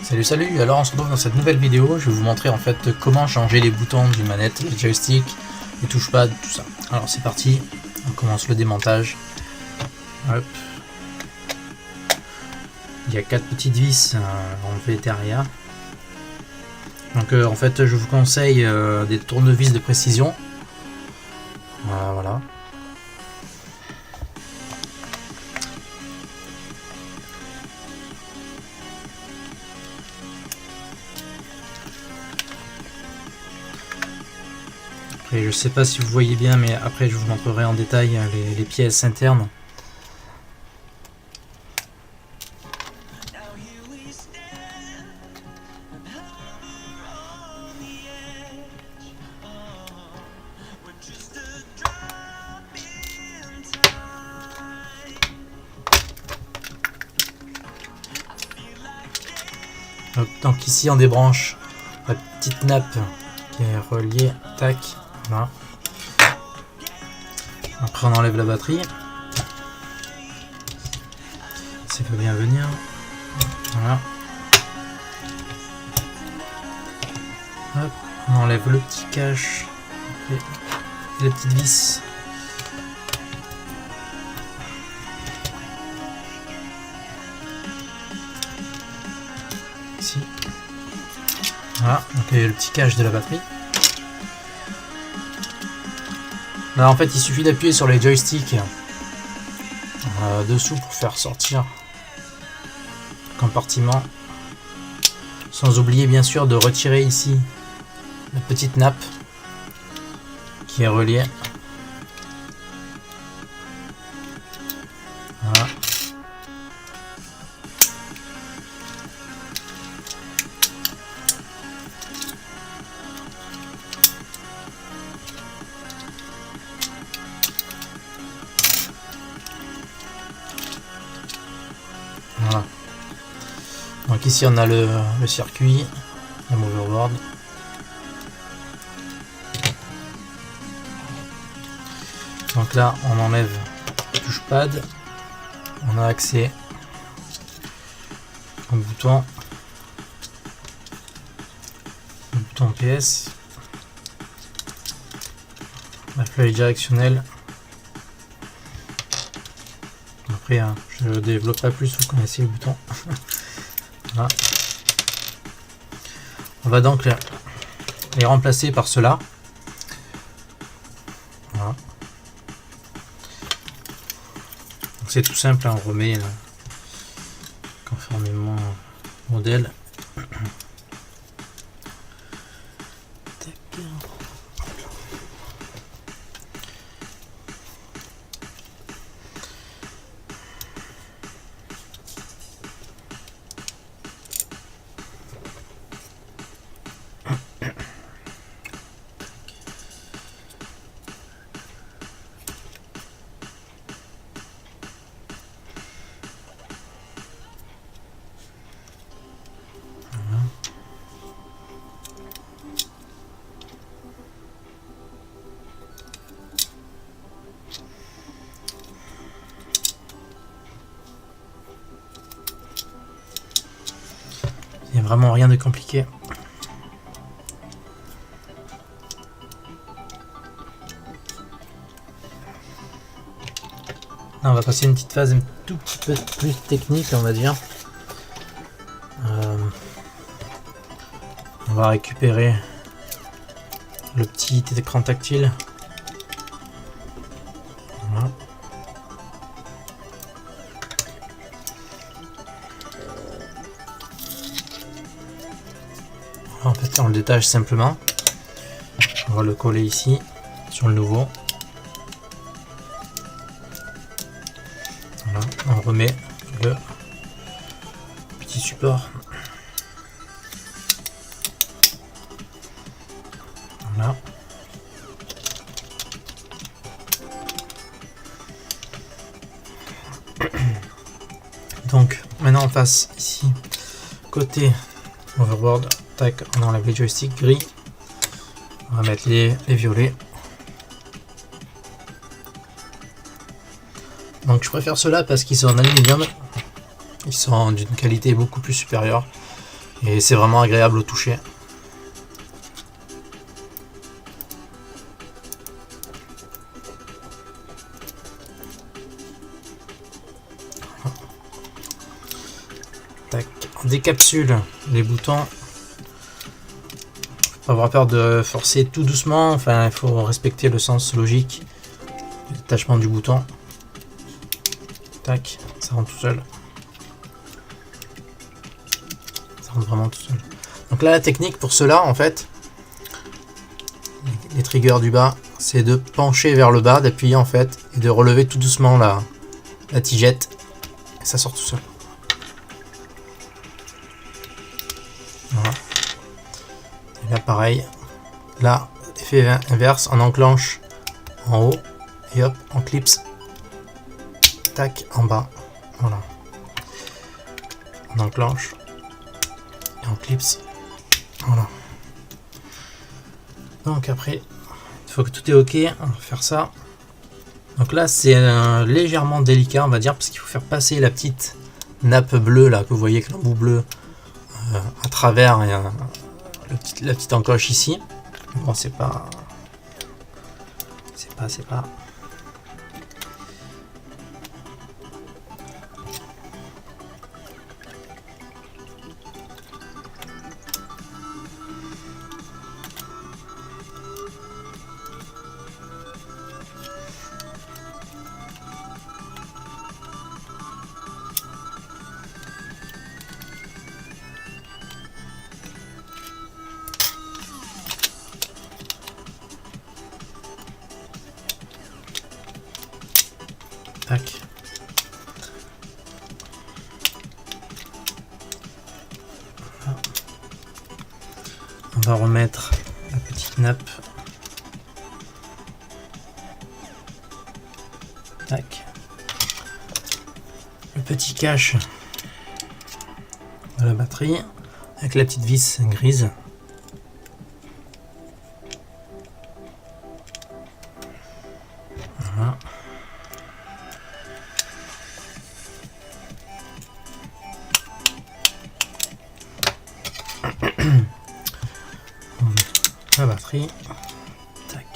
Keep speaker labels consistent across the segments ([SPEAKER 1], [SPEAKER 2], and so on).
[SPEAKER 1] Salut, alors on se retrouve dans cette nouvelle vidéo. Je vais vous montrer en fait comment changer les boutons d'une manette, les joysticks, les touchpads, tout ça. Alors c'est parti, on commence le démontage. Hop. Il y a 4 petites vis enlevées derrière. Donc en fait je vous conseille des tournevis de précision. Voilà. Après, je sais pas si vous voyez bien, mais après je vous montrerai en détail les pièces internes. Donc ici on débranche la petite nappe qui est reliée, tac, voilà. Après on enlève la batterie, ça peut bien venir, voilà. Hop, on enlève le petit cache et les petites vis. Ici. Voilà, donc il y a le petit cache de la batterie. Là en fait il suffit d'appuyer sur les joysticks dessous pour faire sortir le compartiment. Sans oublier bien sûr de retirer ici la petite nappe qui est reliée. Voilà. Voilà. Donc ici on a le circuit, le motherboard. Donc là on enlève le touchpad, on a accès au bouton PS, la flèche directionnelle. Après je ne développe pas plus, vous connaissez le bouton. Voilà. On va donc les remplacer par cela. Voilà. C'est tout simple, on remet conformément au modèle. Il n'y a vraiment rien de compliqué. Là, on va passer une petite phase un tout petit peu plus technique, on va dire. On va récupérer le petit écran tactile. Voilà. En fait, on le détache simplement. On va le coller ici sur le nouveau. Voilà, on remet le petit support. Voilà. Donc maintenant on passe ici côté overboard. Tac, on enlève les joysticks gris. On va mettre les violets. Donc je préfère ceux-là parce qu'ils sont en aluminium. Ils sont d'une qualité beaucoup plus supérieure. Et c'est vraiment agréable au toucher. Tac. On décapsule les boutons. Faut pas avoir peur de forcer tout doucement. Enfin, il faut respecter le sens logique du détachement du bouton. Tac, ça rentre tout seul. Ça rentre vraiment tout seul. Donc là, la technique pour cela, en fait, les triggers du bas, c'est de pencher vers le bas, d'appuyer en fait, et de relever tout doucement la tigette. Et ça sort tout seul. Voilà. Et là, pareil. Là, effet inverse, on enclenche en haut, et hop, on clipse. Tac, en bas. Voilà. On enclenche. Et on clipse. Voilà. Donc après, il faut que tout est ok. On va faire ça. Donc là, c'est légèrement délicat, on va dire, parce qu'il faut faire passer la petite nappe bleue, là, que vous voyez avec l'embout bleu, à travers la petite encoche ici. Bon, c'est pas... Tac. Voilà. On va remettre la petite nappe. Tac. Le petit cache de la batterie avec la petite vis grise. Voilà. La batterie. Tac.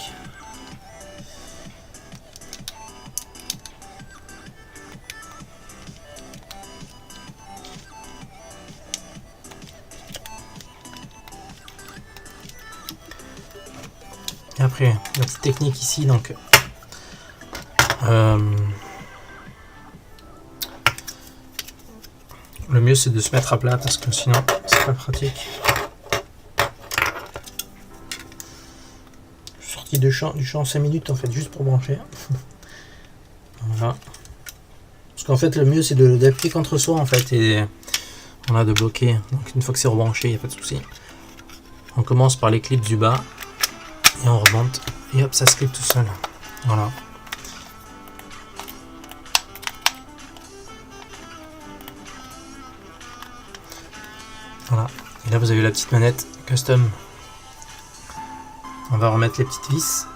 [SPEAKER 1] Et après, la petite technique ici, donc le mieux c'est de se mettre à plat parce que sinon c'est pas pratique. Je suis sorti du champ 5 minutes en fait, juste pour brancher. Voilà. Parce qu'en fait le mieux c'est d'appuyer contre soi en fait et on a de bloquer. Donc une fois que c'est rebranché, il n'y a pas de souci. On commence par les clips du bas et on remonte et hop, ça se clip tout seul. Voilà. Voilà. Et là vous avez la petite manette custom. On va remettre les petites vis.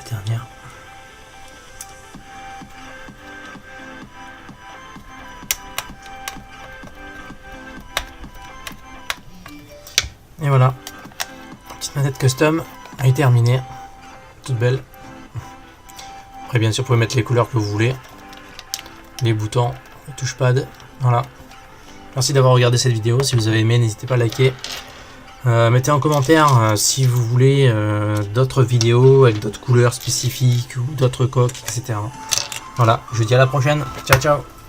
[SPEAKER 1] Dernière. Et voilà, petite manette custom est terminée, toute belle. Après bien sûr vous pouvez mettre les couleurs que vous voulez, les boutons, le touchpad, voilà. Merci d'avoir regardé cette vidéo, si vous avez aimé n'hésitez pas à liker, Mettez en commentaire si vous voulez d'autres vidéos avec d'autres couleurs spécifiques ou d'autres coques, etc. Voilà, je vous dis à la prochaine. Ciao ciao.